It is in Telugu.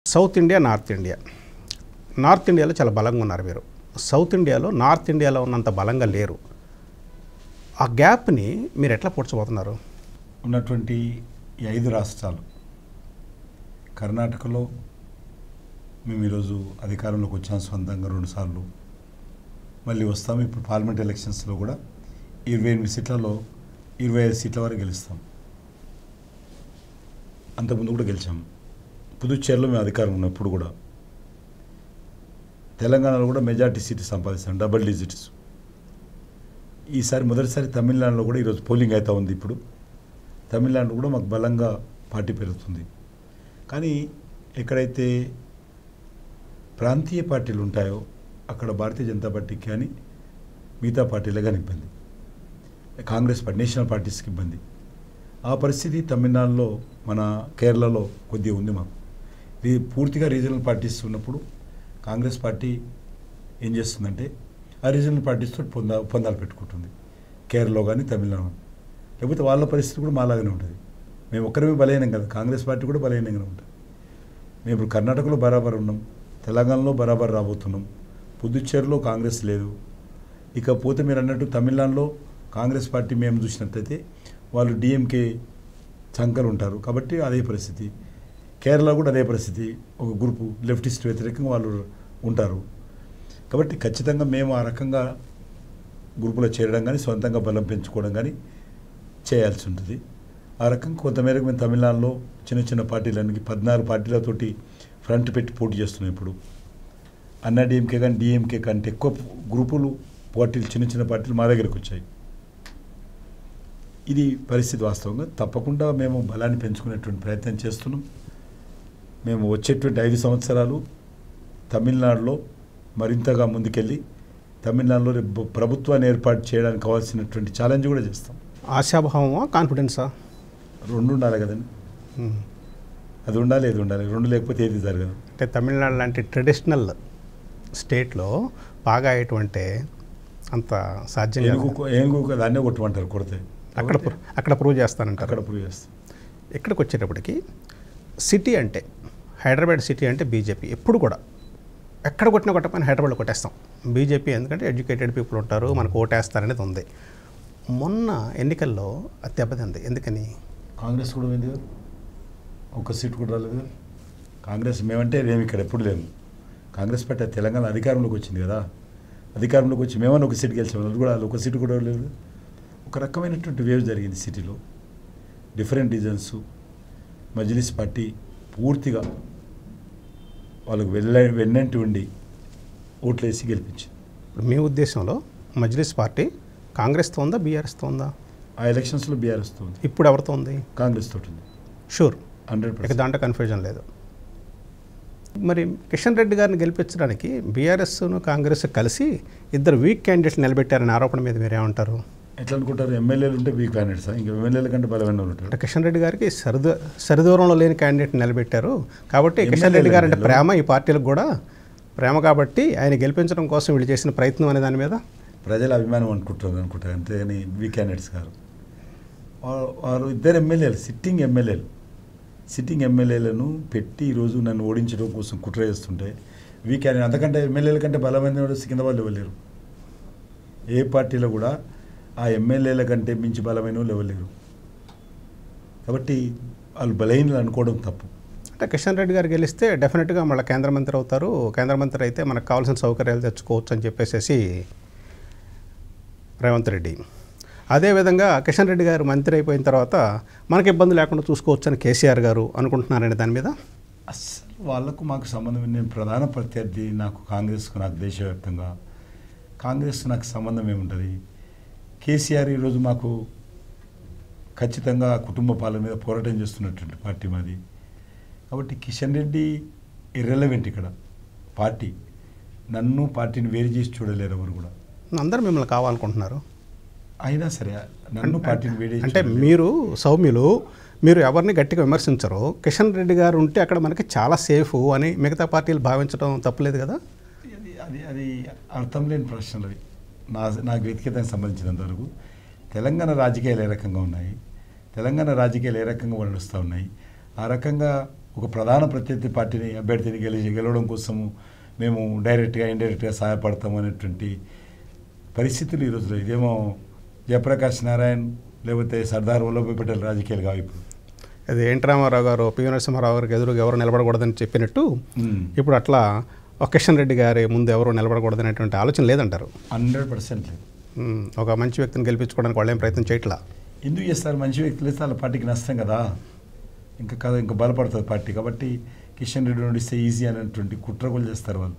South India, north India. North ఇండియాలో చాలా బలంగా ఉన్నారు మీరు. సౌత్ ఇండియాలో నార్త్ ఇండియాలో ఉన్నంత బలంగా లేరు. ఆ గ్యాప్ని మీరు ఎట్లా పూడ్చబోతున్నారు? ఉన్నటువంటి ఈ 5 రాష్ట్రాలు, కర్ణాటకలో మేము ఈరోజు అధికారంలోకి వచ్చాం సొంతంగా 2 సార్లు, మళ్ళీ వస్తాము. ఇప్పుడు పార్లమెంట్ ఎలక్షన్స్లో కూడా 28 సీట్లలో 25 సీట్ల వరకు గెలుస్తాం. అంతకుముందు కూడా గెలిచాము. పుదుచ్చేరిలో మేము అధికారం ఉన్నప్పుడు కూడా. తెలంగాణలో కూడా మెజార్టీ సీట్లు సంపాదిస్తాం, డబుల్ డిజిట్స్. ఈసారి మొదటిసారి తమిళనాడులో కూడా ఈరోజు పోలింగ్ అవుతూ ఉంది. ఇప్పుడు తమిళనాడు కూడా మాకు బలంగా పార్టీ పెరుగుతుంది. కానీ ఎక్కడైతే ప్రాంతీయ పార్టీలు ఉంటాయో అక్కడ భారతీయ జనతా పార్టీకి కానీ మిగతా పార్టీలకు కానీ ఇబ్బంది, కాంగ్రెస్ పార్టీ, నేషనల్ పార్టీస్కి ఇబ్బంది. ఆ పరిస్థితి తమిళనాడులో, మన కేరళలో కొద్దిగా ఉంది మాకు. ఇది పూర్తిగా రీజనల్ పార్టీస్ ఉన్నప్పుడు కాంగ్రెస్ పార్టీ ఏం చేస్తుందంటే ఆ రీజనల్ పార్టీస్తో ఒప్పందాలు పెట్టుకుంటుంది, కేరళలో కానీ తమిళనాడు. లేకపోతే వాళ్ళ పరిస్థితి కూడా మాలాగానే ఉంటుంది. మేము ఒక్కరిమే బలహీనం కదా, కాంగ్రెస్ పార్టీ కూడా బలహీనంగానే ఉంటుంది. మేము ఇప్పుడు కర్ణాటకలో బరాబర్ ఉన్నాం, తెలంగాణలో బరాబర్ రాబోతున్నాం, పుదుచ్చేరిలో కాంగ్రెస్ లేదు. ఇకపోతే మీరు అన్నట్టు తమిళనాడులో కాంగ్రెస్ పార్టీ మేము చూసినట్టయితే వాళ్ళు డిఎంకే చంకలు ఉంటారు కాబట్టి అదే పరిస్థితి. కేరళ కూడా అదే పరిస్థితి, ఒక గ్రూపు లెఫ్టిస్ట్ వ్యతిరేకంగా వాళ్ళు ఉంటారు. కాబట్టి ఖచ్చితంగా మేము ఆ రకంగా గ్రూపులో చేరడం కానీ సొంతంగా బలం పెంచుకోవడం కానీ చేయాల్సి ఉంటుంది. ఆ రకంగా కొంతమేరకు మేము తమిళనాడులో చిన్న చిన్న పార్టీలన్నీ 14 పార్టీలతోటి ఫ్రంట్ పెట్టి పోటీ చేస్తున్నాం. ఇప్పుడు అన్నా డిఎంకే కానీ డిఎంకే కంటే ఎక్కువ గ్రూపులు, పార్టీలు, చిన్న చిన్న పార్టీలు మా దగ్గరికి వచ్చాయి. ఇది పరిస్థితి. వాస్తవంగా తప్పకుండా మేము బలాన్ని పెంచుకునేటువంటి ప్రయత్నం చేస్తున్నాం. మేము వచ్చేటువంటి 5 సంవత్సరాలు తమిళనాడులో మరింతగా ముందుకెళ్ళి తమిళనాడులో ప్రభుత్వాన్ని ఏర్పాటు చేయడానికి కావాల్సినటువంటి ఛాలెంజ్ కూడా చేస్తాం. ఆశాభావమా, కాన్ఫిడెన్సా? 2 ఉండాలి కదండి. అది ఉండాలి, ఇది ఉండాలి. 2 లేకపోతే ఏది జరగదు. అంటే తమిళనాడు లాంటి ట్రెడిషనల్ స్టేట్లో బాగా అయ్యేటువంటి అంత సాధ్యం ఏనుగు దాన్నే కొట్టమంటారు, కొడితే అక్కడ ప్రూవ్ చేస్తానంటారు. అక్కడ ప్రూవ్ చేస్తాం. ఇక్కడికి వచ్చేటప్పటికి సిటీ అంటే, హైదరాబాద్ సిటీ అంటే బీజేపీ ఎప్పుడు కూడా ఎక్కడ కొట్టినా కొట్టపైన హైదరాబాద్లో కొట్టేస్తాం బీజేపీ. ఎందుకంటే ఎడ్యుకేటెడ్ పీపుల్ ఉంటారు, మనకు ఓటేస్తారనేది ఉంది. మొన్న ఎన్నికల్లో అది దెబ్బతింది. ఎందుకని? కాంగ్రెస్ కూడా ఉంది కదా, ఒక్క సీట్ కూడా రాలేదు. కాంగ్రెస్ మేమంటే మేము ఇక్కడ ఎప్పుడు లేము. కాంగ్రెస్ పార్టీ తెలంగాణ అధికారంలోకి వచ్చింది కదా, అధికారంలోకి వచ్చి మేమన్నా ఒక సీట్ గెలిచాము, అది కూడా ఒక సీటు కూడా లేదు. ఒక రకమైనటువంటి వేవ్ జరిగింది సిటీలో. Different reasons. మజ్లిస్ పార్టీ పూర్తిగా వాళ్ళకు వెన్నంటి ఉండి ఓట్లేసి గెలిపించింది. ఇప్పుడు మీ ఉద్దేశంలో మజ్లిస్ పార్టీ కాంగ్రెస్తో ఉందా, బీఆర్ఎస్తో ఉందా? ఆ ఎలక్షన్స్లో బీఆర్ఎస్తో ఉంది. ఇప్పుడు ఎవరితో ఉంది? కాంగ్రెస్ తోటి ఉంది. షూర్, 100%. దాంట్లో కన్ఫ్యూజన్ లేదు. మరి కిషన్ రెడ్డి గారిని గెలిపించడానికి బీఆర్ఎస్ను కాంగ్రెస్ కలిసి 2 వీక్ క్యాండిడేట్లు నిలబెట్టారనే ఆరోపణ మీద మీరేమంటారు? ఎట్లా అనుకుంటారు? ఎమ్మెల్యేలు ఉంటే వీక్ క్యాండిడేట్స్, ఇంకా ఎమ్మెల్యేల కంటే బలమైన ఉంటారు. అంటే కిషన్ రెడ్డి గారికి సరిదూరంలో లేని క్యాండిడేట్ నిలబెట్టారు కాబట్టి కిషన్ రెడ్డి గారు అంటే ప్రేమ, ఈ పార్టీలకు కూడా ప్రేమ కాబట్టి ఆయన గెలిపించడం కోసం వీళ్ళు చేసిన ప్రయత్నం అనే దాని మీద ప్రజల అభిమానం అనుకుంటారు అంతేగాని వీక్ క్యాండిడేట్స్ గారు. వారు 2 ఎమ్మెల్యేలు, సిట్టింగ్ ఎమ్మెల్యేలను పెట్టి ఈరోజు నన్ను ఓడించడం కోసం కుట్ర చేస్తుంటే వీక్ క్యాండిడేట్, అంతకంటే ఎమ్మెల్యేల కంటే బలమైన కింద వాళ్ళు ఇవ్వలేరు. ఏ పార్టీలో కూడా ఆ ఎమ్మెల్యేల కంటే మించి బలమైన వాళ్ళు ఇవ్వలేరు. కాబట్టి వాళ్ళు బలహీనలు అనుకోవడం తప్పు. అంటే కిషన్ రెడ్డి గారు గెలిస్తే డెఫినెట్గా మళ్ళీ కేంద్ర మంత్రి అవుతారు, కేంద్ర మంత్రి అయితే మనకు కావాల్సిన సౌకర్యాలు తెచ్చుకోవచ్చు అని చెప్పేసి రేవంత్ రెడ్డి. అదేవిధంగా కిషన్ రెడ్డి గారు మంత్రి అయిపోయిన తర్వాత మనకి ఇబ్బంది లేకుండా చూసుకోవచ్చు అని కేసీఆర్ గారు అనుకుంటున్నారండి దాని మీద? అసలు వాళ్ళకు మాకు సంబంధం. నేను ప్రధాన ప్రత్యర్థి, నాకు కాంగ్రెస్కు, నాకు దేశవ్యాప్తంగా కాంగ్రెస్ నాకు సంబంధం ఏముంటుంది? కేసీఆర్ ఈరోజు మాకు ఖచ్చితంగా కుటుంబ పాలన మీద పోరాటం చేస్తున్నటువంటి పార్టీ మాది. కాబట్టి కిషన్ రెడ్డి ఇర్రెలవెంట్ ఇక్కడ. పార్టీ నన్ను, పార్టీని వేరు చేసి చూడలేరు ఎవరు కూడా. అందరూ మిమ్మల్ని కావాలనుకుంటున్నారు. అయినా సరే నన్ను, పార్టీని వేడి అంటే మీరు సౌమ్యులు, మీరు ఎవరిని గట్టిగా విమర్శించరు. కిషన్ రెడ్డి గారు ఉంటే అక్కడ మనకి చాలా సేఫ్ అని మిగతా పార్టీలు భావించడం తప్పలేదు కదా? అది అర్థం లేని ప్రశ్నలు అవి. నాకు వ్యక్తిగతంగా సంబంధించినంతవరకు తెలంగాణ రాజకీయాలు ఏ రకంగా ఉన్నాయి, తెలంగాణ రాజకీయాలు ఏ రకంగా నడుస్తూ ఉన్నాయి, ఆ రకంగా ఒక ప్రధాన ప్రత్యర్థి పార్టీని అభ్యర్థిని గెలవడం కోసము మేము డైరెక్ట్గా ఇండైరెక్ట్గా సహాయపడతాం అనేటువంటి పరిస్థితులు ఈ రోజులో. ఇదేమో జయప్రకాష్ నారాయణ్ లేకపోతే సర్దార్ వల్లభాయ్ పటేల్ రాజకీయాలు కావు ఇప్పుడు. అది ఎన్టీ రామారావు గారు పివి నరసింహారావు గారికి ఎదురుగా ఎవరు నిలబడకూడదని చెప్పినట్టు ఇప్పుడు అట్లా కిషన్ రెడ్డి గారి ముందు ఎవరు నిలబడకూడదనేటువంటి ఆలోచన లేదంటారు. 100% లేదు. ఒక మంచి వ్యక్తిని గెలిపించుకోవడానికి వాళ్ళు ఏం ప్రయత్నం చేయట్లా. ఎందుకు చేస్తారు? మంచి వ్యక్తులు వేస్తే వాళ్ళ పార్టీకి నష్టం కదా, ఇంకా బలపడుతుంది పార్టీ. కాబట్టి కిషన్ రెడ్డి నుండి ఇస్తే ఈజీ అనేటువంటి కుట్రగోలు చేస్తారు వాళ్ళు.